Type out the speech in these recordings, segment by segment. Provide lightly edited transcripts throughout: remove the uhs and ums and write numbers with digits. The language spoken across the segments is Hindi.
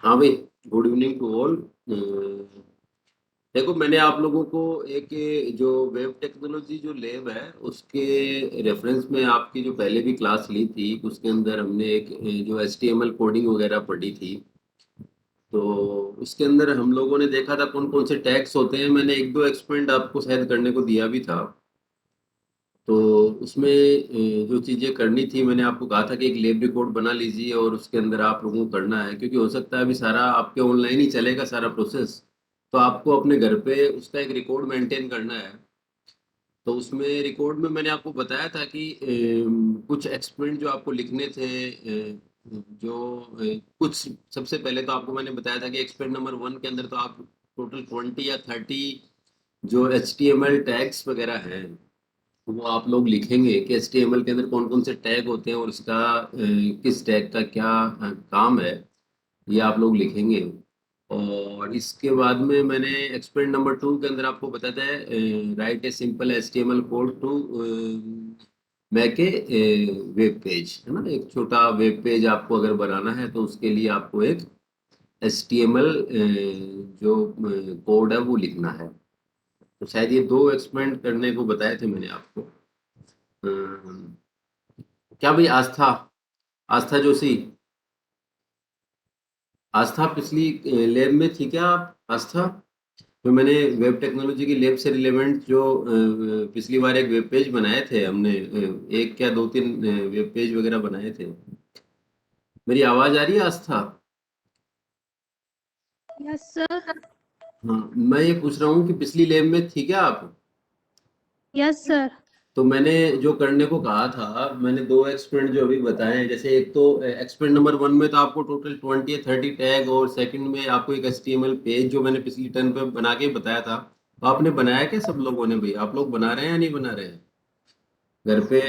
हाँ भाई, गुड इवनिंग टू ऑल। देखो, मैंने आप लोगों को एक जो वेब टेक्नोलॉजी जो लैब है उसके रेफरेंस में आपकी जो पहले भी क्लास ली थी उसके अंदर हमने एक जो HTML कोडिंग वगैरह पढ़ी थी। तो उसके अंदर हम लोगों ने देखा था कौन कौन से टैग्स होते हैं। मैंने एक दो एक्सपेरिमेंट आपको शायद करने को दिया भी था। तो उसमें जो चीज़ें करनी थी मैंने आपको कहा था कि एक लैब रिपोर्ट बना लीजिए और उसके अंदर आप लोगों को करना है, क्योंकि हो सकता है अभी सारा आपके ऑनलाइन ही चलेगा सारा प्रोसेस। तो आपको अपने घर पे उसका एक रिकॉर्ड मेंटेन करना है। तो उसमें रिकॉर्ड में मैंने आपको बताया था कि कुछ एक्सपेरिमेंट जो आपको लिखने थे। कुछ सबसे पहले तो आपको मैंने बताया था कि एक्सपेरिमेंट नंबर 1 के अंदर तो आप टोटल 20 या 30 जो HTML टैग्स वगैरह हैं वो आप लोग लिखेंगे कि HTML के अंदर कौन कौन से टैग होते हैं और इसका किस टैग का क्या काम है, ये आप लोग लिखेंगे। और इसके बाद में मैंने एक्सपेरिमेंट नंबर 2 के अंदर आपको बताया है right a simple HTML code to make a web page, है ना। एक छोटा वेब पेज आपको अगर बनाना है तो उसके लिए आपको एक HTML जो कोड है वो लिखना है। तो शायद ये दो एक्सपेरिमेंट करने को बताए थे मैंने आपको। अ, क्या भाई, आस्था, आस्था जोशी, आस्था पिछली लैब में थी क्या आप, आस्था? जो मैंने वेब टेक्नोलॉजी की लैब से रिलेवेंट जो पिछली बार एक वेब पेज बनाए थे हमने, एक क्या दो तीन वेब पेज वगैरह बनाए थे। मेरी आवाज आ रही है आस्था? Yes sir. हाँ, मैं ये पूछ रहा हूँ कि पिछली लैब में थी क्या आप? Yes sir. तो मैंने जो करने को कहा था, मैंने दो एक्सपेरिमेंट जो अभी बताए हैं, जैसे एक तो एक्सपेरिमेंट नंबर 1 में तो आपको टोटल 20 या 30 टैग, और सेकंड में आपको एक HTML पेज जो मैंने पिछली टर्न पे बना के बताया था। तो आपने बनाया क्या सब लोगों ने? भाई आप लोग बना रहे हैं या नहीं बना रहे हैं घर पे?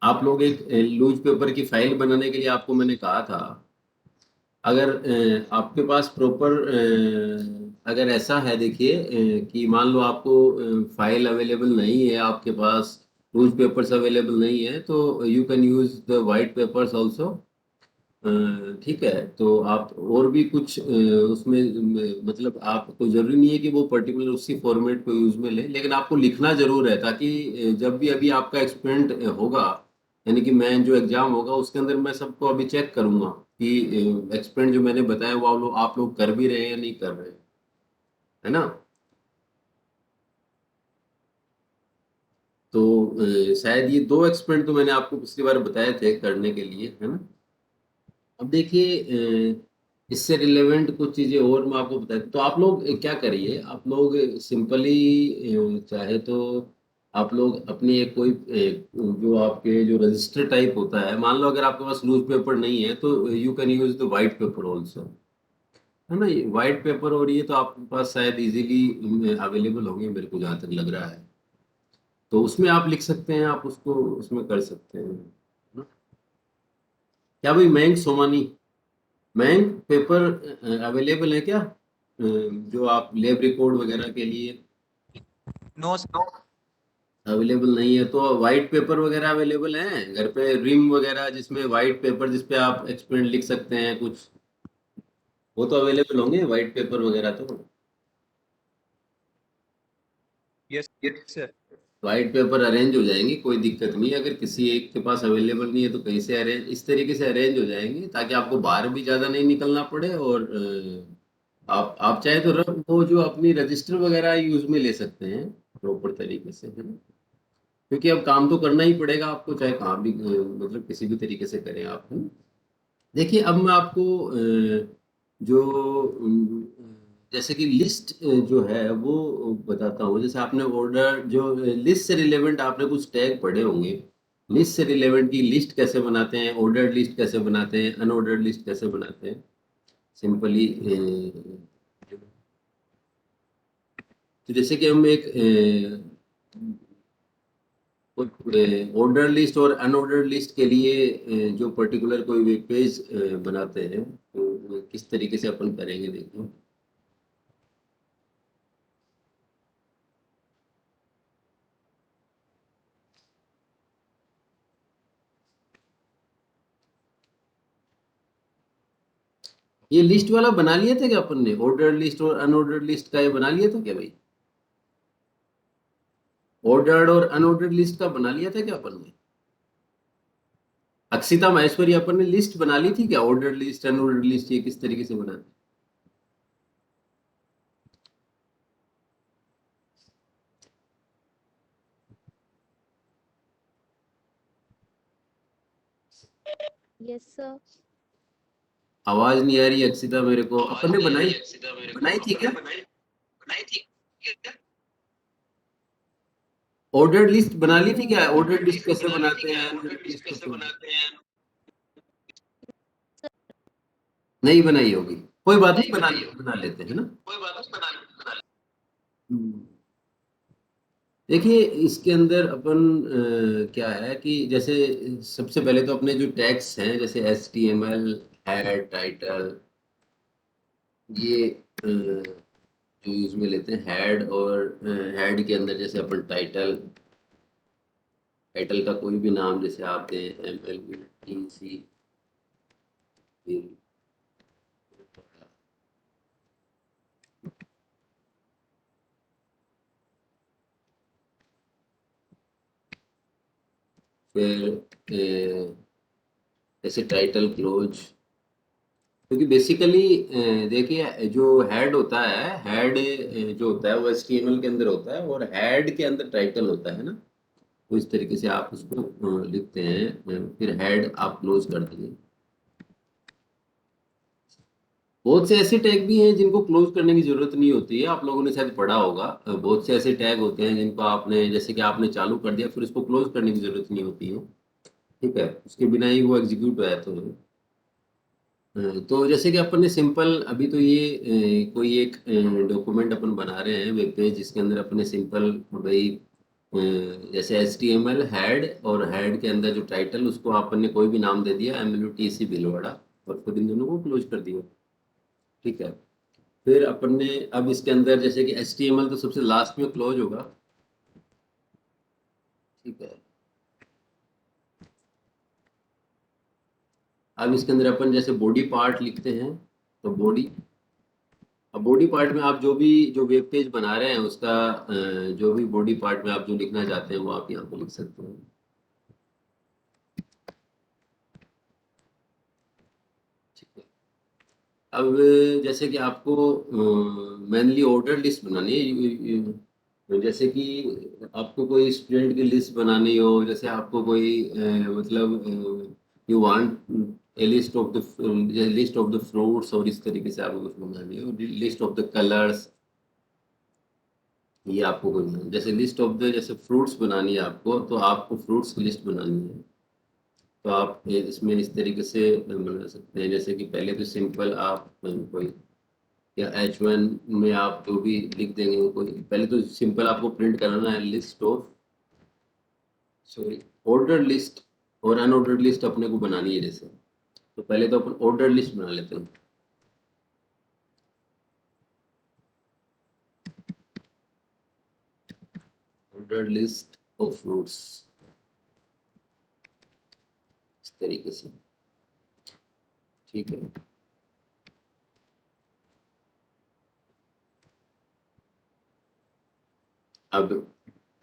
आप लोग एक लूज पेपर की फाइल बनाने के लिए आपको मैंने कहा था। अगर आपके पास प्रॉपर अगर ऐसा है, देखिए कि मान लो आपको फाइल अवेलेबल नहीं है आपके पास, लूज पेपर्स अवेलेबल नहीं है, तो you can use the white papers also. ठीक है। तो आप और भी कुछ उसमें मतलब आपको जरूरी नहीं है कि वो पर्टिकुलर उसी फॉर्मेट को यूज में ले, लेकिन आपको लिखना जरूर है, ताकि जब भी अभी आपका एक्सपेरिमेंट होगा, यानी कि मैं जो एग्जाम होगा उसके अंदर मैं सबको अभी चेक करूंगा कि एक्सपेरिमेंट जो मैंने बताया वो आप लोग कर भी रहे हैं या नहीं कर रहे हैं, है ना। तो शायद ये दो एक्सपेरिमेंट तो मैंने आपको पिछली बार बताए थे करने के लिए, है ना। अब देखिए, इससे रिलेवेंट कुछ चीजें और मैं आपको बता, तो आप लोग क्या करिए, आप लोग सिंपली चाहे तो आप लोग अपनी एक कोई जो आपके जो रजिस्टर टाइप होता है, मान लो अगर आपके पास लूज पेपर नहीं है तो you can use the white paper also, है ना। वाइट पेपर और ये तो आपके पास शायद इजीली अवेलेबल होंगे, मेरे को जहाँ तक लग रहा है। तो उसमें आप लिख सकते हैं, आप उसको उसमें कर सकते हैं, है ना? क्या भाई Mayank Somani, bank paper available है क्या, जो आप लैब रिकॉर्ड वगैरह के लिए? No sir. अवेलेबल नहीं है तो वाइट पेपर वगैरह अवेलेबल है घर पे, रिम वगैरह जिसमें वाइट पेपर जिसपे आप एक्सपेरिमेंट लिख सकते हैं कुछ, वो तो अवेलेबल होंगे वाइट पेपर वगैरह तो। Yes sir. White paper arrange हो जाएंगे, कोई दिक्कत नहीं है। अगर किसी एक के पास अवेलेबल नहीं है तो कहीं से अरेंज, इस तरीके से अरेंज हो जाएंगे ताकि आपको बाहर भी ज्यादा नहीं निकलना पड़े। और आप चाहे तो वो जो अपनी रजिस्टर वगैरह यूज में ले सकते हैं प्रॉपर तरीके से, है ना। क्योंकि अब काम तो करना ही पड़ेगा आपको, चाहे कहाँ भी मतलब किसी भी तरीके से करें आप, है ना? देखिए, अब मैं आपको जो जैसे कि लिस्ट जो है वो बताता हूँ। जैसे आपने ऑर्डर जो लिस्ट से रिलेवेंट आपने कुछ टैग पढ़े होंगे। लिस्ट से रिलेवेंट की लिस्ट कैसे बनाते हैं, ऑर्डर्ड लिस्ट कैसे बनाते हैं, अनऑर्डर्ड लिस्ट कैसे बनाते हैं, सिंपली। तो जैसे कि हम एक ऑर्डर लिस्ट और अनऑर्डर्ड लिस्ट के लिए जो पर्टिकुलर कोई वेब पेज बनाते हैं, तो किस तरीके से अपन करेंगे देखो। ये लिस्ट वाला बना लिया था क्या अपन ने? ऑर्डर लिस्ट और अनऑर्डर्ड लिस्ट का ये बना लिया था क्या भाई? ऑर्डर्ड और अनऑर्डर्ड लिस्ट का बना लिया था क्या अपन ने? अक्षिता महेश्वरी, अपन ने लिस्ट बना ली थी क्या? ऑर्डर्ड लिस्ट अनऑर्डर्ड लिस्ट ये किस तरीके से बनाते? Yes sir. आवाज नहीं आ रही अक्षिता मेरे को। अपन ने बनाई बनाई थी क्या? ऑर्डर्ड लिस्ट बना ली थी क्या? ऑर्डर्ड लिस्ट कैसे बनाते हैं, अनऑर्डर्ड लिस्ट कैसे बनाते हैं? नहीं बनाई होगी, कोई बात नहीं, बना लेते हैं ना। हम्म। देखिए इसके अंदर अपन क्या है कि जैसे सबसे पहले तो अपने जो टैग्स हैं जैसे HTML, हेड, टाइटल, ये जो यूज में लेते हैं हेड, और हेड के अंदर जैसे अपन टाइटल, टाइटल का कोई भी नाम जैसे आप दें MLBTC, फिर जैसे टाइटल क्लोज, क्योंकि बेसिकली देखिए जो हेड होता है, हेड जो होता है वो HTML के अंदर होता है, और हेड के अंदर टाइटल होता है ना। तो इस तरीके से आप उसको लिखते हैं, फिर हेड आप क्लोज कर देंगे। बहुत से ऐसे टैग भी हैं जिनको क्लोज करने की जरूरत नहीं होती है, आप लोगों ने शायद पढ़ा होगा। बहुत से ऐसे टैग होते हैं जिनको आपने जैसे कि आपने चालू कर दिया फिर उसको क्लोज करने की जरूरत नहीं होती है। ठीक है, उसके बिना ही वो एग्जीक्यूट हो जाते हैं। तो जैसे कि अपन ने सिंपल अभी तो ये कोई एक डॉक्यूमेंट अपन बना रहे हैं वेब पेज, जिसके अंदर अपन ने सिंपल भाई जैसे HTML हेड, और हेड के अंदर जो टाइटल उसको अपन ने कोई भी नाम दे दिया MLUTC भीलवाड़ा, और फिर इन दोनों को क्लोज कर दिया। ठीक है, फिर अपन ने अब इसके अंदर जैसे कि HTML तो सबसे लास्ट में क्लोज होगा। ठीक है, अब इसके अंदर अपन जैसे बॉडी पार्ट लिखते हैं, तो बॉडी, अब बॉडी पार्ट में आप जो भी जो वेब पेज बना रहे हैं उसका जो भी बॉडी पार्ट में आप जो लिखना चाहते हैं वो आप यहाँ पे लिख सकते हैं। ठीक है, अब जैसे कि आपको मेनली ऑर्डर लिस्ट बनानी है, जैसे कि आपको कोई स्टूडेंट की लिस्ट बनानी हो, जैसे आपको कोई मतलब you want a list of the fruits, और इस तरीके से आपको कुछ बनानी हो, लिस्ट ऑफ द कलर्स, ये आपको कोई बनाना, जैसे लिस्ट ऑफ द जैसे फ्रूट्स बनानी है आपको, तो आपको फ्रूट्स की लिस्ट बनानी है। तो आप इसमें इस तरीके से बना सकते हैं, जैसे कि पहले तो सिंपल आप कोई या H1 में आप जो भी लिख देंगे, कोई पहले तो सिंपल आपको प्रिंट कराना है list of, sorry, order list और अनऑर्डर्ड लिस्ट अपने को बनानी है। जैसे तो पहले तो अपन ऑर्डर लिस्ट बना लेते हैं। ऑर्डर लिस्ट ऑफ फ्रूट्स, इस तरीके से। ठीक है, अब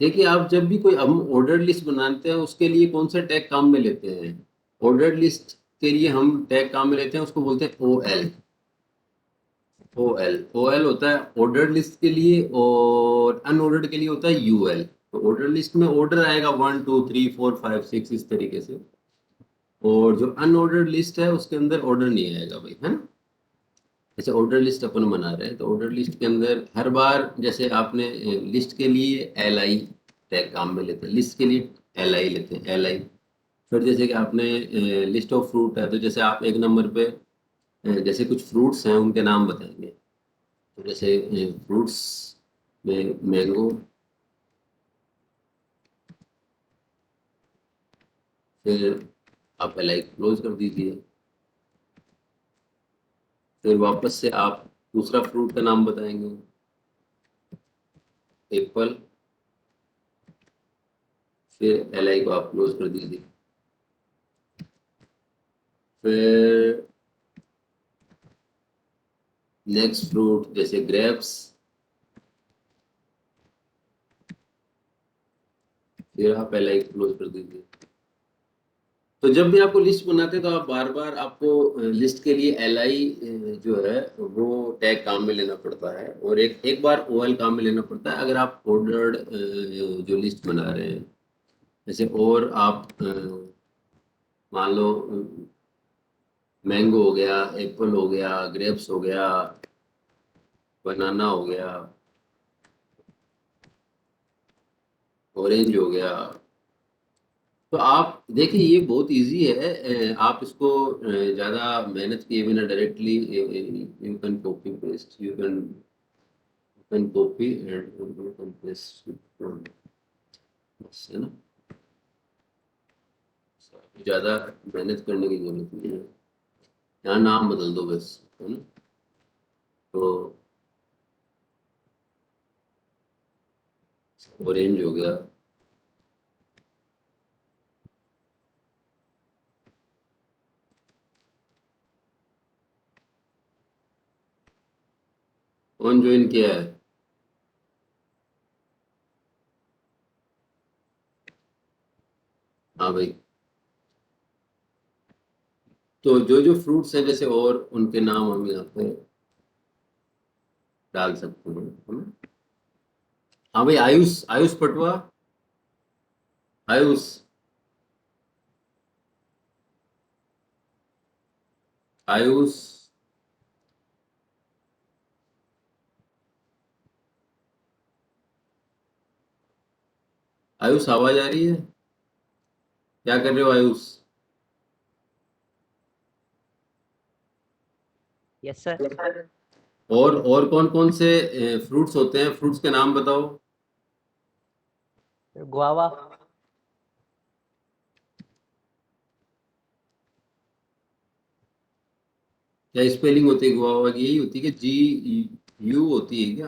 देखिए आप जब भी कोई हम ऑर्डर लिस्ट बनाते हैं उसके लिए कौन सा टैग काम में लेते हैं? ऑर्डर लिस्ट के लिए हम टैग काम में लेते हैं, उसको बोलते हैं OL। OL होता है ऑर्डर लिस्ट के लिए, और अनऑर्डर्ड के लिए होता है UL। तो ऑर्डर लिस्ट में ऑर्डर आएगा 1 2 3 4 5 6 इस तरीके से, और जो अनऑर्डर्ड लिस्ट है उसके अंदर ऑर्डर नहीं आएगा भाई, है ना। जैसे ऑर्डर लिस्ट अपन बना रहे हैं तो ऑर्डर लिस्ट के अंदर हर बार जैसे आपने लिस्ट के लिए LI टैग काम में लेते हैं, लिस्ट के लिए LI लेते हैं, LI। फिर जैसे कि आपने लिस्ट ऑफ फ्रूट है, तो जैसे आप एक नंबर पे जैसे कुछ फ्रूट्स हैं उनके नाम बताएंगे, तो जैसे फ्रूट्स में मैंगो, फिर आप LI क्लोज कर दीजिए। फिर वापस से आप दूसरा फ्रूट का नाम बताएंगे, एप्पल, फिर LI को आप क्लोज कर दीजिए। फिर नेक्स्ट फ्रूट जैसे ग्रेप्स, फिर आप पहले एक क्लोज कर दीजिए। तो जब भी आपको लिस्ट बनाते हैं तो आप बार बार आपको लिस्ट के लिए LI जो है वो टैग काम में लेना पड़ता है, और एक बार OL काम में लेना पड़ता है अगर आप ऑर्डर्ड जो लिस्ट बना रहे हैं। जैसे और आप मान लो मैंगो हो गया, एप्पल हो गया, ग्रेप्स हो गया, बनाना हो गया, ऑरेंज हो गया। तो आप देखिए ये बहुत इजी है, आप इसको ज़्यादा मेहनत किए बिना directly you can copy paste, you can copy and you can paste, है ना। ज़्यादा मेहनत करने की जरूरत नहीं है, यहाँ नाम बदल दो बस, है ना। तो ऑरेंज हो गया, कौन ज्वाइन किया है? हाँ भाई। तो जो जो फ्रूट्स हैं जैसे और उनके नाम हम यहाँ पे डाल सकते हैं, है ना। हाँ भाई, आयुष, आयुष पटवा, आयुष, आयुष, आयुष आवाज आ रही है? क्या कर रहे हो आयुष? Yes sir. और कौन कौन से फ्रूट्स होते हैं, फ्रूट्स के नाम बताओ। गुआवा, क्या स्पेलिंग होती है गुआवा की? यही होती है कि GU होती है क्या?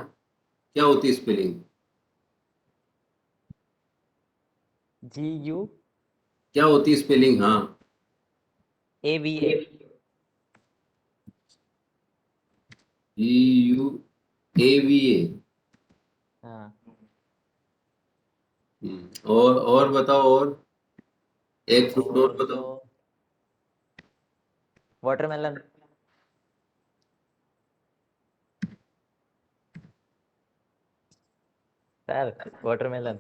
क्या होती है स्पेलिंग? GU क्या होती है स्पेलिंग? हाँ, AVA। GUAVA। हाँ, और बताओ, और एक फ्रूट और और तो बताओ। वाटरमेलन। Sir watermelon.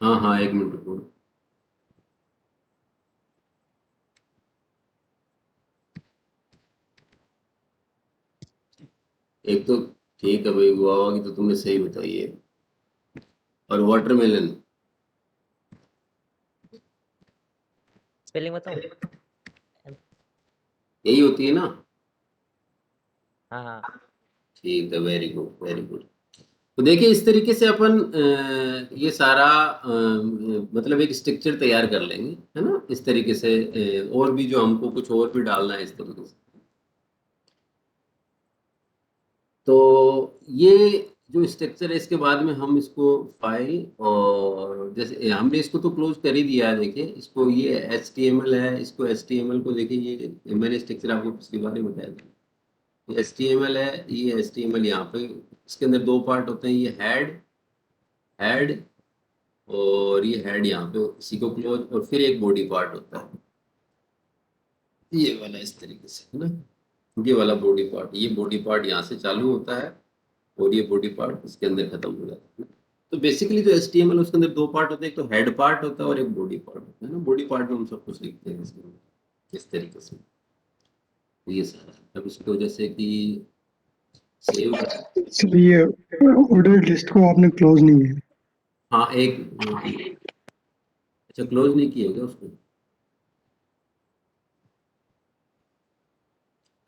हाँ हाँ, एक मिनट रुको। एक तो ठीक है भाई, गुआवा की तो तुमने सही बताई है, और वाटरमेलन स्पेलिंग बताऊं? यही होती है ना? हाँ हाँ। ठीक है, वेरी गुड वेरी गुड। तो देखिए इस तरीके से अपन ये सारा मतलब एक स्ट्रक्चर तैयार कर लेंगे, है ना, इस तरीके से। और भी जो हमको कुछ और भी डालना है इस तरीके से। तो ये जो स्ट्रक्चर है इसके बाद में हम इसको फाइल, और जैसे हमने इसको तो क्लोज कर ही दिया है। देखिए इसको, ये HTML है, इसको HTML को देखिए, ये मैंने स्ट्रक्चर आपको पिछली बार ही बताया था। HTML है, ये HTML यहाँ पे इसके अंदर दो पार्ट होते हैं, ये हेड, हेड, और ये हेड यहाँ पे इसी को क्लोज, और फिर एक बॉडी पार्ट होता है ये वाला, इस तरीके से, है ना। ये वाला बॉडी पार्ट, ये बॉडी पार्ट यहाँ से चालू होता है, और ये बॉडी पार्ट इसके अंदर खत्म हो जाता है। तो बेसिकली जो HTML उसके अंदर दो पार्ट होते हैं, एक तो हेड पार्ट होता है और एक बॉडी पार्ट होता है ना। बॉडी पार्ट में हम सब कुछ लिखते हैं इसमें, इस तरीके से। तो ये सारा अब इसको जैसे कि सेव, इसलिए ऑर्डर लिस्ट को आपने क्लोज नहीं किया। हाँ एक, अच्छा क्लोज नहीं किया क्या उसको?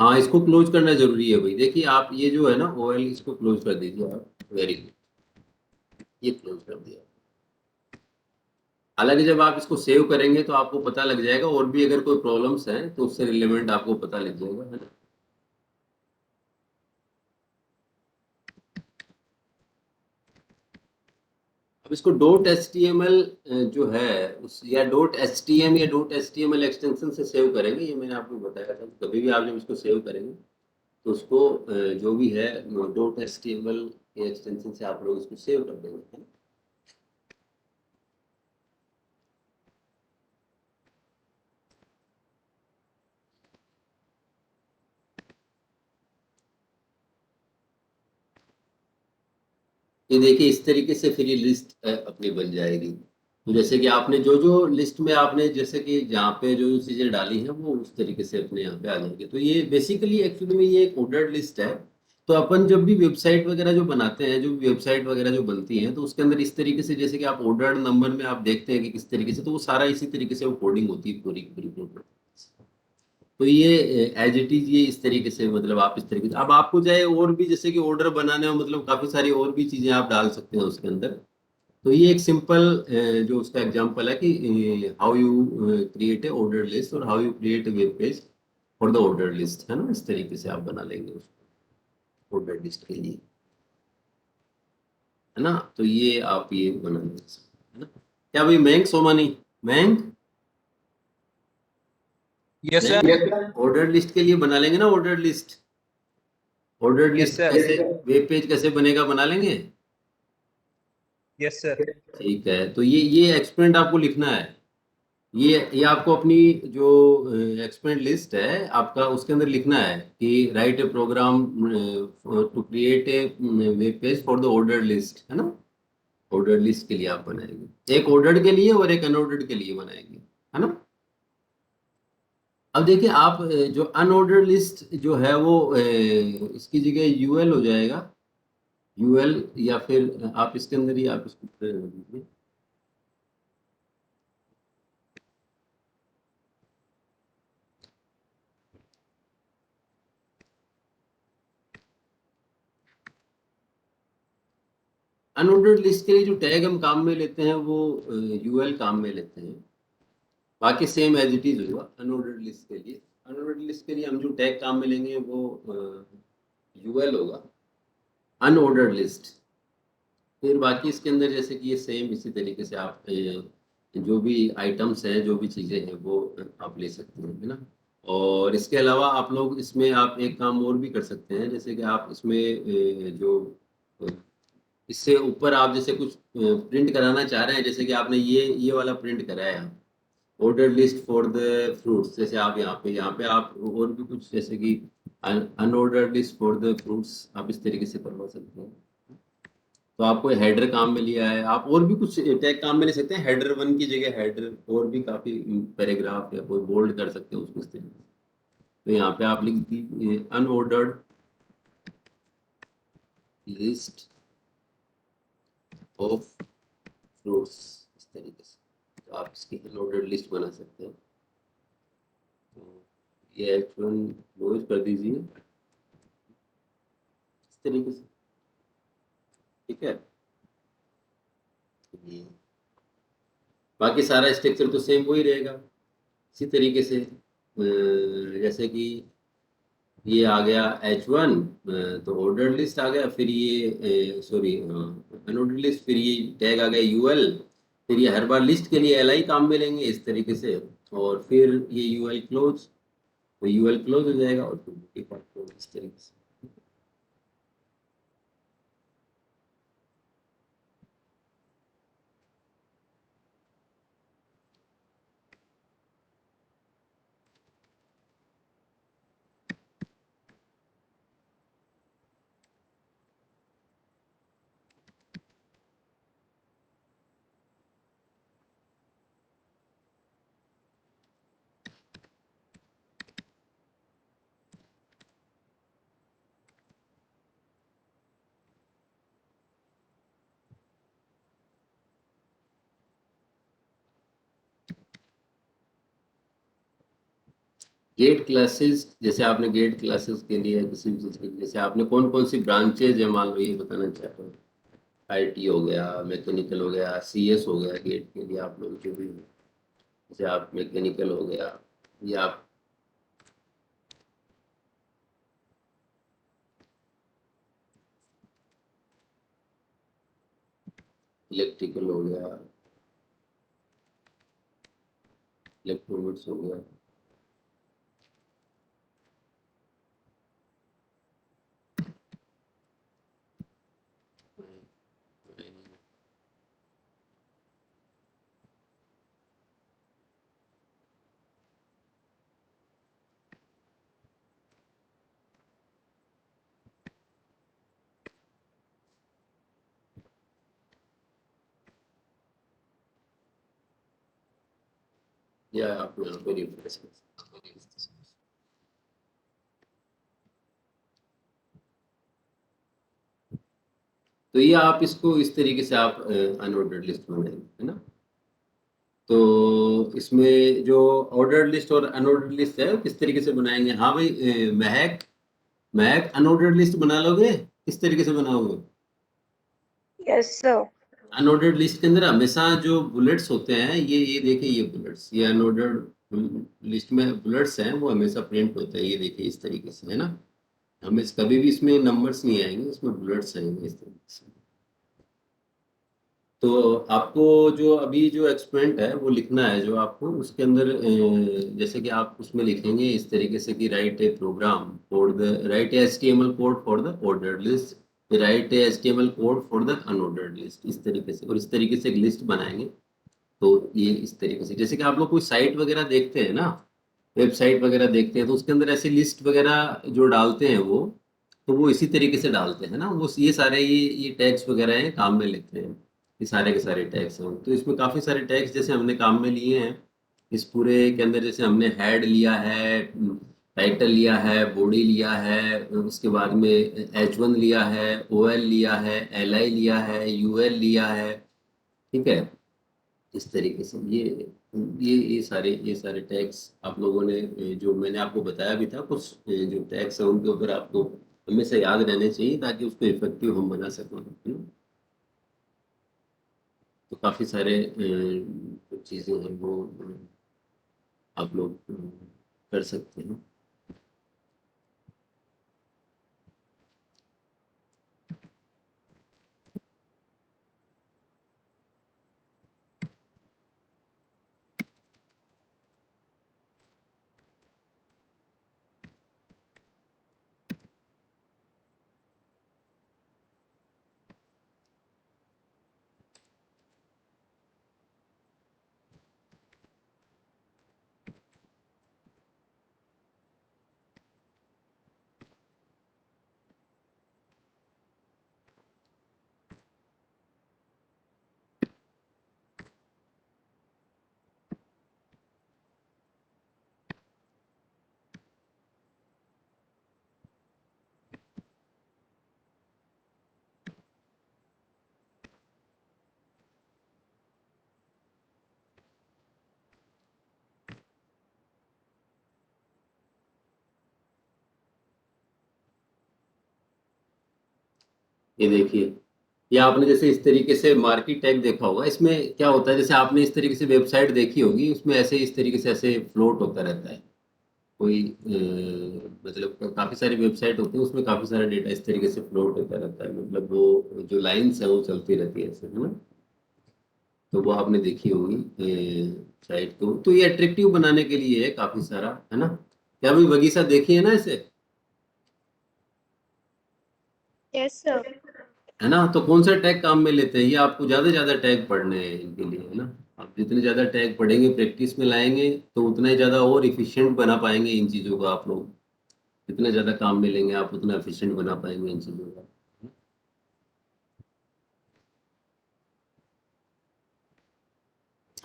हाँ, इसको क्लोज करना जरूरी है भाई। देखिए आप ये जो है ना OL, इसको क्लोज कर दीजिए आप, वेरी गुड, ये क्लोज कर दिया। हालांकि जब आप इसको सेव करेंगे तो आपको पता लग जाएगा, और भी अगर कोई प्रॉब्लम्स हैं तो उससे रिलेवेंट आपको पता लग जाएगा, है ना। अब इसको .html जो है उस, या .htm या .html एक्सटेंशन से सेव करेंगे, ये मैंने आपको बताया था। कभी भी आप जब इसको सेव करेंगे तो उसको जो भी है डॉट एचटीएमएल के एक्सटेंशन से आप लोग इसको सेव कर देंगे, है ना। ये देखिए इस तरीके से फिर ये लिस्ट अपनी बन जाएगी। तो जैसे कि आपने जो जो लिस्ट में आपने जैसे कि जहाँ पे जो जो चीज़ें डाली हैं वो उस तरीके से अपने यहाँ पे आ जाएंगे। तो ये बेसिकली एक्चुअली में ये एक ऑर्डर्ड लिस्ट है। तो अपन जब भी वेबसाइट वगैरह जो बनाते हैं, जो वेबसाइट वगैरह जो बनती हैं, तो उसके अंदर इस तरीके से जैसे कि आप ऑर्डर्ड नंबर में आप देखते हैं कि किस तरीके से, तो वो सारा इसी तरीके से वो कोडिंग होती है पूरी पूरी पूरी। तो ये एज इट इज ये इस तरीके से मतलब आप इस तरीके से, अब आपको चाहे और भी जैसे कि ऑर्डर बनाने में मतलब काफी सारी और भी चीजें आप डाल सकते हैं उसके अंदर। तो ये एक सिंपल जो उसका एग्जांपल है कि how you create a order list और how you create a web page for the order list, है ना। इस तरीके से आप बना लेंगे उसको ऑर्डर लिस्ट के लिए, है ना। तो ये आप ये बना लेंगे, है ना। क्या भाई Mayank Somani, Mayank Yes, sir. Order list के लिए बना लेंगे ना, order list. Order Yes, list sir. कैसे, वेब पेज कैसे बनेगा, बना लेंगे। Yes, sir. ठीक है, तो ये एक्सपेंड आपको लिखना है। ये आपको अपनी जो एक्सपेंड लिस्ट है आपका उसके अंदर लिखना है कि write a program to create a web page for the order list, है ना। ऑर्डर लिस्ट के लिए आप बनाएंगे, एक ऑर्डर्ड के लिए और एक अनऑर्डर्ड के लिए बनाएंगे, है ना। अब देखिए आप जो अनऑर्डर्ड लिस्ट जो है वो इसकी जगह यूएल हो जाएगा, यूएल, या फिर आप इसके अंदर ही आप इसको दीजिए। अनऑर्डर्ड लिस्ट के लिए जो टैग हम काम में लेते हैं वो यूएल काम में लेते हैं। बाकी सेम एज इट इज होगा अनऑर्डर्ड लिस्ट के लिए। अनऑर्डर्ड लिस्ट के लिए हम जो टैग काम में लेंगे वो यूएल होगा, अनऑर्डर्ड लिस्ट। फिर बाकी इसके अंदर जैसे कि ये सेम इसी तरीके से आप जो भी आइटम्स हैं, जो भी चीज़ें हैं वो आप ले सकते हैं, है ना। और इसके अलावा आप लोग इसमें आप एक काम और भी कर सकते हैं, जैसे कि आप इसमें जो इससे ऊपर आप जैसे कुछ प्रिंट कराना चाह रहे हैं, जैसे कि आपने ये वाला प्रिंट कराया order list for the fruits, जैसे आप यहाँ पे आप और भी कुछ जैसे कि unordered list for the fruits आप इस तरीके से करवा सकते हैं। तो आपको हेडर काम में लिया है, आप और भी कुछ टैग काम में ले सकते हैं। हेडर वन की जगह हेडर और भी काफी पैराग्राफ या कोई बोल्ड कर सकते हैं उसको इस तरीके से। तो यहाँ पे आप लिख दीजिए अनऑर्डर्ड लिस्ट ऑफ फ्रूट्स, इस तरीके से। तो आप इसकी अनऑर्डर्ड लिस्ट बना सकते हैं। तो ये H1 क्लोज कर दीजिए इस तरीके से, ठीक है। ये बाकी सारा स्ट्रक्चर तो सेम वही रहेगा इसी तरीके से। जैसे कि ये आ गया H1, तो ऑर्डर लिस्ट आ गया, फिर ये सॉरी अनऑर्डर लिस्ट, फिर ये टैग आ गया यूएल, फिर ये हर बार लिस्ट के लिए एल काम में लेंगे इस तरीके से, और फिर ये यूएल क्लोज, तो यूएल क्लोज हो जाएगा और फिर डिफॉल्ट क्लोज इस तरीके से। गेट क्लासेस, जैसे आपने गेट क्लासेस के लिए किसी भी चीज़ के लिए, जैसे आपने कौन कौन सी ब्रांचेज है मान लो ये बताना चाहते हो। आईटी हो गया, मैकेनिकल हो गया, सीएस हो गया, गेट के लिए आप लोग जो भी, जैसे आप मैकेनिकल हो गया या आप इलेक्ट्रिकल हो गया, इलेक्ट्रॉनिक्स हो गया, या आप यहाँ पे रिफ्रेश कर सकते हैं। तो ये आप इसको इस तरीके से आप अनऑर्डर्ड लिस्ट बनाएंगे, है ना। तो इसमें जो ऑर्डर्ड लिस्ट और अनऑर्डर्ड लिस्ट है किस तरीके से बनाएंगे। हाँ भाई, महक महक अनऑर्डर्ड लिस्ट बना लोगे, किस तरीके से बनाओगे। Yes, sir. अनऑर्डर्ड लिस्ट के अंदर हमेशा जो बुलेट्स होते हैं, ये देखिए, ये बुलेट्स, ये अनऑर्डर्ड लिस्ट में बुलेट्स हैं, वो हमेशा प्रिंट होते हैं, ये देखिए इस तरीके से, है ना। हमें कभी भी इसमें नंबर्स नहीं आएंगे, इसमें बुलेट्स आएंगे इस तरीके से। तो आपको जो अभी जो एक्सपेरिमेंट है वो लिखना है, जो आपको उसके अंदर जैसे कि आप उसमें लिखेंगे इस तरीके से कि write a program for the right HTML code for the ordered list, write a HTML code for the unordered list, इस तरीके से। और इस तरीके से एक लिस्ट बनाएंगे। तो ये इस तरीके से, जैसे कि आप लोग कोई साइट वगैरह देखते हैं ना, वेबसाइट वगैरह देखते हैं, तो उसके अंदर ऐसी लिस्ट वगैरह जो डालते हैं वो, तो वो इसी तरीके से डालते हैं ना। वो ये सारे ये टैग्स वगैरह हैं, काम में लेते हैं, ये सारे के सारे टैग्स हैं। तो इसमें काफ़ी सारे टैग्स जैसे हमने काम में लिए हैं इस पूरे के अंदर। जैसे हमने हेड लिया है, टाइटल लिया है, बॉडी लिया है, उसके बाद में H1 लिया है, OL लिया है, LI लिया है, UL लिया है, ठीक है। इस तरीके से ये सारे टैग्स आप लोगों ने जो मैंने आपको बताया भी था, कुछ जो टैग्स है उनके ऊपर आपको हमेशा याद रहने चाहिए ताकि उसको इफेक्टिव हम बना सकें, है ना? तो काफ़ी सारे चीज़ें हैं वो आप लोग कर सकते हैं। ये देखिए, ये आपने जैसे इस तरीके से मार्केट टैग देखा होगा। इसमें क्या होता है, जैसे आपने इस तरीके से वेबसाइट देखी होगी, उसमें ऐसे इस तरीके से ऐसे फ्लोट होता रहता है कोई मतलब काफ़ी सारी वेबसाइट होती है, उसमें काफ़ी सारा डेटा इस तरीके से फ्लोट होता रहता है, मतलब वो जो लाइंस है वो चलती रहती है ऐसे, है ना। तो वो आपने देखी होगी साइट को। तो ये अट्रैक्टिव बनाने के लिए है काफ़ी सारा, है ना। क्या भाई बगीचा देखी है ना इसे, Yes, sir. है ना। तो कौन सा टैग काम में लेते हैं, ये आपको ज़्यादा टैग पढ़ने हैं इनके लिए, है ना। आप जितने ज़्यादा टैग पढ़ेंगे, प्रैक्टिस में लाएंगे, तो उतना ही ज़्यादा और इफिशिएंट बना पाएंगे इन चीज़ों को आप लोग। जितना ज़्यादा काम में लेंगे आप उतना एफिशिएंट बना पाएंगे इन चीज़ों का।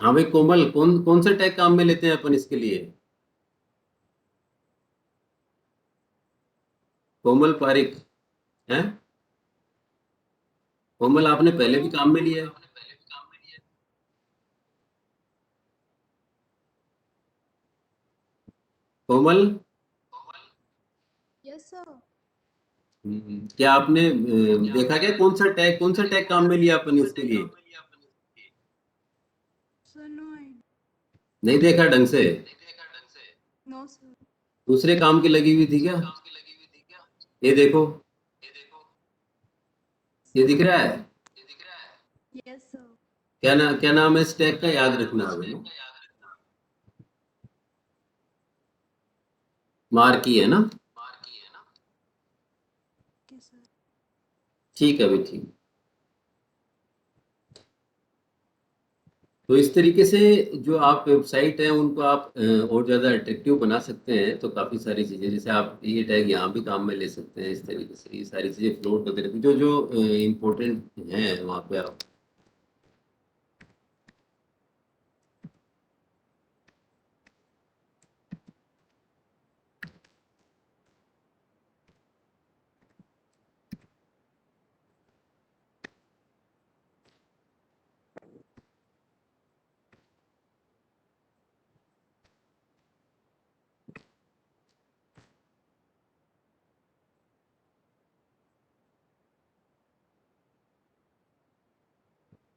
हाँ भाई कोमल, कौन कौन सा टैग काम में लेते हैं अपन इसके लिए। कोमल पारिक है। कोमल आपने पहले भी काम में लिया है। कोमल, Yes, sir. क्या आपने देखा क्या कौन सा टैग काम में लिया अपन इसके लिए। Sir, no, नहीं देखा ढंग से, no, sir. दूसरे काम की लगी हुई थी क्या। ये देखो, ये दिख रहा है। Yes, sir. क्या नाम है इस टैग का, याद रखना है। मार्की है ना। Okay, sir. ठीक है भाई, ठीक। तो इस तरीके से जो आप वेबसाइट है उनको आप और ज़्यादा अट्रैक्टिव बना सकते हैं। तो काफ़ी सारी चीज़ें, जैसे आप ये टैग यहाँ भी काम में ले सकते हैं इस तरीके से। ये सारी चीज़ें फ्लोट होते रहती जो जो इम्पोर्टेंट हैं वहाँ पे आप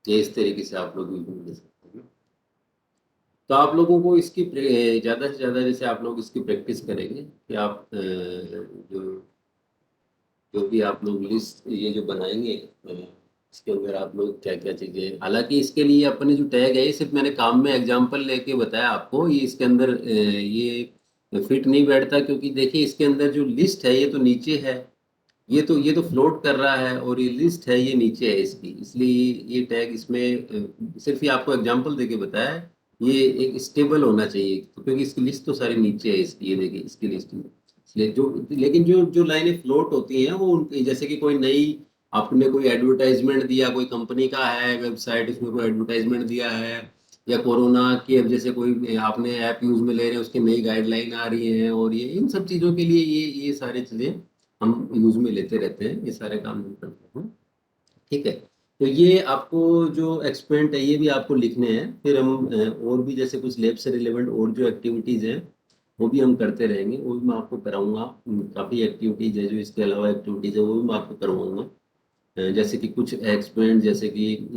ये इस तरीके से आप लोग यूज ले सकते हैं। तो आप लोगों को इसकी ज़्यादा से ज़्यादा जैसे आप लोग इसकी प्रैक्टिस करेंगे कि आप जो जो भी आप लोग लिस्ट ये जो बनाएंगे इसके अंदर आप लोग क्या क्या चीज़ें, हालांकि इसके लिए अपने जो टैग है ये सिर्फ मैंने काम में एग्जांपल लेके बताया आपको, ये इसके अंदर ये फिट नहीं बैठता, क्योंकि देखिए इसके अंदर जो लिस्ट है ये तो नीचे है, ये तो फ्लोट कर रहा है और ये लिस्ट है ये नीचे है इसकी, इसलिए ये टैग इसमें सिर्फ ये आपको एग्जांपल देके बताया है। ये एक स्टेबल होना चाहिए क्योंकि इसकी लिस्ट तो सारी नीचे है इसकी, ये देखिए इसकी लिस्ट में, इसलिए जो लेकिन जो जो लाइनें फ्लोट होती हैं वो उनकी, जैसे कि कोई नई आपने कोई एडवर्टाइजमेंट दिया, कोई कंपनी का है वेबसाइट, उसमें कोई एडवर्टाइजमेंट दिया है, या कोरोना की अब जैसे कोई आपने ऐप यूज में ले रहे हैं उसकी नई गाइडलाइन आ रही है, और ये इन सब चीज़ों के लिए ये सारी चीज़ें हम यूज में लेते रहते हैं, ये सारे काम हम करते हैं। ठीक है, तो ये आपको जो एक्सपेरिमेंट है ये भी आपको लिखने हैं, फिर हम और भी जैसे कुछ लैब से रिलेवेंट और जो एक्टिविटीज़ हैं वो भी हम करते रहेंगे, वो भी मैं आपको कराऊंगा। काफ़ी एक्टिविटीज़ है जो इसके अलावा एक्टिविटीज़ है वो भी मैं आपको करवाऊंगा। जैसे कि कुछ एक्सपेरिमेंट, जैसे कि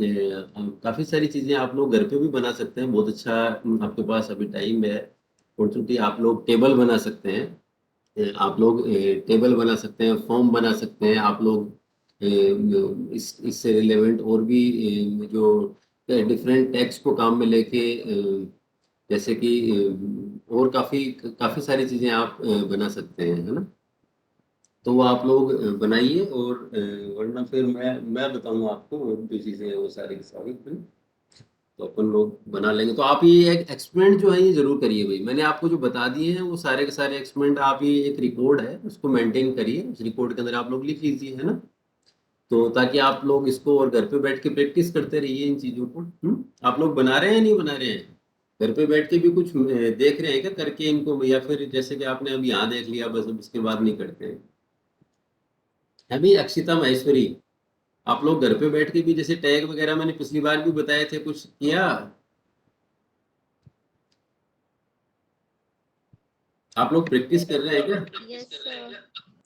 काफ़ी सारी चीज़ें आप लोग घर पे भी बना सकते हैं, बहुत अच्छा आपके पास अभी टाइम है अपॉर्चुनिटी, आप लोग टेबल बना सकते हैं, आप लोग टेबल बना सकते हैं, फॉर्म बना सकते हैं, आप लोग इससे रिलेवेंट और भी जो डिफरेंट टेक्स्ट को काम में लेके जैसे कि और काफ़ी काफ़ी सारी चीज़ें आप बना सकते हैं, है ना। तो वो आप लोग बनाइए, और वरना फिर मैं बताऊंगा आपको और भी चीज़ें हैं वो सारी की सारी फिर तो अपन लोग बना लेंगे। तो आप ये एक एक्सपेरिमेंट जो है ये जरूर करिए भाई, मैंने आपको जो बता दिए हैं वो सारे के सारे एक्सपेरिमेंट, आप ये एक रिकॉर्ड है उसको मेंटेन करिए, उस रिकॉर्ड के अंदर आप लोग लिख लीजिए, है ना। तो ताकि आप लोग इसको और घर पे बैठ के प्रैक्टिस करते रहिए इन चीज़ों को। आप लोग बना रहे हैं नहीं बना रहे हैं, घर पे बैठ के भी कुछ देख रहे हैं क्या करके इनको, या फिर जैसे कि आपने अभी यहाँ देख लिया बस अब इसके बाद नहीं करते हैं। अभी अक्षिता महेश्वरी, आप लोग घर पे बैठ के भी जैसे टैग वगैरह मैंने पिछली बार भी बताए थे, कुछ किया आप लोग प्रैक्टिस कर रहे हैं क्या? Yes, sir.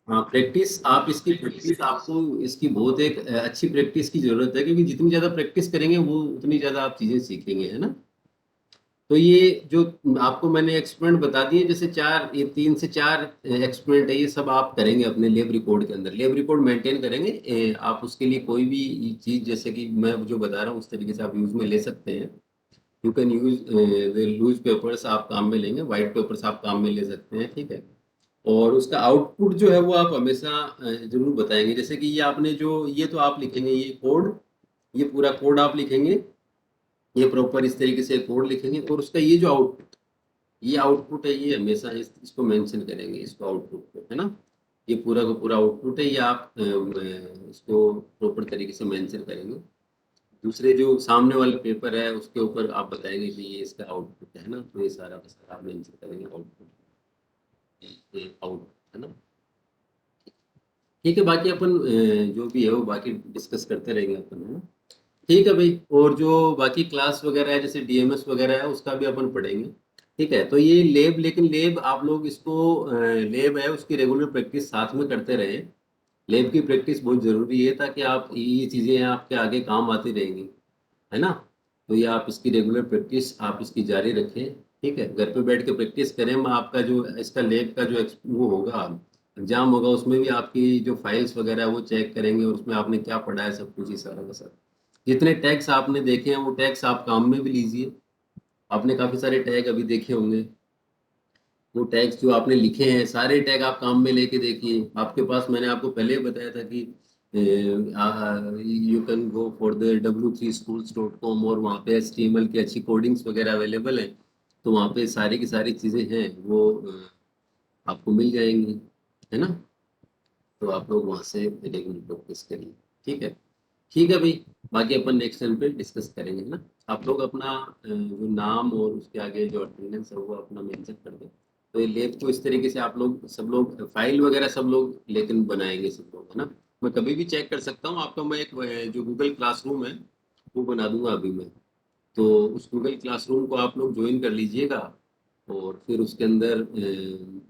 हाँ, प्रैक्टिस, आप इसकी प्रैक्टिस, आपको इसकी बहुत एक अच्छी प्रैक्टिस की जरूरत है, क्योंकि जितनी ज्यादा प्रैक्टिस करेंगे वो उतनी ज्यादा आप चीजें सीखेंगे, है ना। तो ये जो आपको मैंने एक्सपेरिमेंट बता दिए, जैसे ये 3 से 4 एक्सपेरिमेंट है, ये सब आप करेंगे अपने लैब रिकॉर्ड के अंदर, लैब रिकॉर्ड मेंटेन करेंगे। आप उसके लिए कोई भी चीज जैसे कि मैं जो बता रहा हूँ उस तरीके से आप यूज में ले सकते हैं। You can use loose papers आप काम में लेंगे, व्हाइट पेपर्स आप काम में ले सकते हैं, ठीक है। और उसका आउटपुट जो है वो आप हमेशा जरूर बताएंगे, जैसे कि ये आपने जो ये तो आप लिखेंगे ये कोड, ये पूरा कोड आप लिखेंगे, ये प्रॉपर इस तरीके से कोड लिखेंगे, और उसका ये आउटपुट है, ये हमेशा इसको मेंशन करेंगे, इसको आउटपुट को, है ना। ये पूरा का पूरा आउटपुट है, ये आप इसको प्रॉपर तरीके से मेंशन करेंगे। दूसरे जो सामने वाला पेपर है उसके ऊपर आप बताएंगे कि ये इसका आउटपुट है ना, तो ये सारा का सारा आप मेंशन करेंगे आउटपुट, ये आउटपुट है ना। ठीक है, बाकी अपन जो भी है वो बाकी डिस्कस करते रहेंगे अपन, है ना। ठीक है भाई, और जो बाकी क्लास वगैरह है जैसे डीएमएस वगैरह है उसका भी अपन पढ़ेंगे। ठीक है, तो ये लेब, लेकिन लेब आप लोग इसको लेब है उसकी रेगुलर प्रैक्टिस साथ में करते रहे, लेब की प्रैक्टिस बहुत ज़रूरी है, ताकि आप ये चीज़ें आपके आगे काम आती रहेंगी, है ना। तो ये आप इसकी रेगुलर प्रैक्टिस आप इसकी जारी रखें, ठीक है, घर पे बैठ के प्रैक्टिस करें। मैं आपका जो इसका लेब का जो वो होगा एग्जाम होगा उसमें भी आपकी जो फाइल्स वगैरह है वो चेक करेंगे, और उसमें आपने क्या पढ़ा है सब कुछ ही सारा का सारा, जितने टैग्स आपने देखे हैं वो टैग्स आप काम में भी लीजिए। आपने काफ़ी सारे टैग अभी देखे होंगे, वो टैग्स जो आपने लिखे हैं सारे टैग आप काम में लेके देखिए। आपके पास मैंने आपको पहले ही बताया था कि you can go for the w3schools.com, और वहाँ पे HTML की अच्छी कोडिंग्स वगैरह अवेलेबल है, तो वहाँ पे सारी की सारी चीज़ें हैं वो आपको मिल जाएंगी, है ना। तो आप लोग वहाँ से रेगुलर प्रैक्टिस करिए, ठीक है भाई। बाकी अपन नेक्स्ट टाइम पे डिस्कस करेंगे ना। आप लोग अपना जो नाम और उसके आगे जो अटेंडेंस है वो अपना मेंशन कर दें। तो ये लैब को इस तरीके से आप लोग सब लोग फाइल वगैरह सब लोग लेकिन बनाएंगे सब लोग, है ना। मैं कभी भी चेक कर सकता हूँ आपका, मैं एक जो गूगल क्लासरूम है वो बना दूंगा अभी मैं, तो उस गूगल क्लासरूम को आप लोग ज्वाइन कर लीजिएगा, और फिर उसके अंदर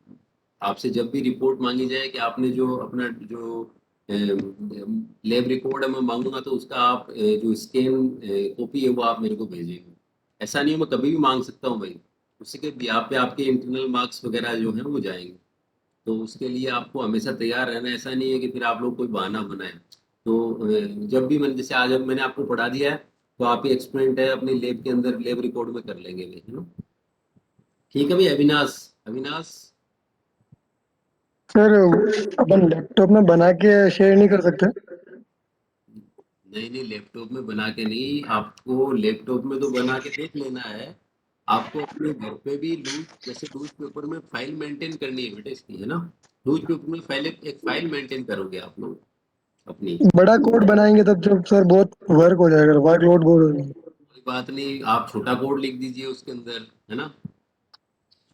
आपसे जब भी रिपोर्ट मांगी जाए कि आपने जो अपना जो लैब रिकॉर्ड मैं मांगूंगा तो उसका आप जो स्कैन कॉपी है वो आप मेरे को भेजेंगे। ऐसा नहीं है, मैं कभी भी मांग सकता हूँ भाई, उसी के बिहाफ पे आपके इंटरनल मार्क्स वगैरह जो हैं वो जाएंगे। तो उसके लिए आपको हमेशा तैयार रहना, ऐसा नहीं है कि फिर आप लोग कोई बहाना बनाए। तो जब भी मैंने जैसे आज अब मैंने आपको पढ़ा दिया है तो आप ही एक्सपेरिमेंट है अपनी लैब के अंदर लैब रिकॉर्ड में कर लेंगे भाई, है ना। ठीक है भाई। अविनाश, अविनाश सर अपन लैपटॉप में बना के शेयर नहीं कर सकते? नहीं नहीं, लैपटॉप में बना के नहीं, आपको लैपटॉप में तो बना के देख लेना है। आपको अपने घर पे भी लूज, जैसे लूज पेपर में फाइल मेंटेन करनी है बेटा इसकी, है ना। लूज पेपर में फाइल, एक फाइल मेंटेन करोगे आप लोग अपनी। बड़ा कोड बनाएंगे तब जब सर बहुत वर्क हो जाएगा, वर्कलोड बहुत हो जाएगा। कोई बात नहीं, आप छोटा कोड लिख दीजिए उसके अंदर, है ना।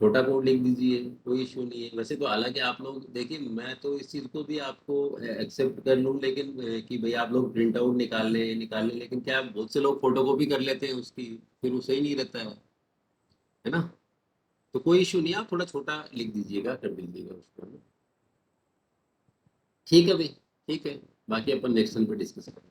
छोटा कोड लिख दीजिए, कोई इशू नहीं है। वैसे तो हालांकि आप लोग देखिए, मैं तो इस चीज़ को भी आपको एक्सेप्ट कर लूँ, लेकिन कि भाई आप लोग प्रिंट आउट निकाल लें, लेकिन क्या बहुत से लोग फोटोकॉपी कर लेते हैं उसकी, फिर वो सही नहीं रहता है ना। तो कोई इशू नहीं है, आप थोड़ा छोटा लिख दीजिएगा, कर दीजिएगा उसको, है ना? ठीक है भाई, ठीक है। बाकी अपन नेक्स्ट टाइम पे डिस्कस करेंगे।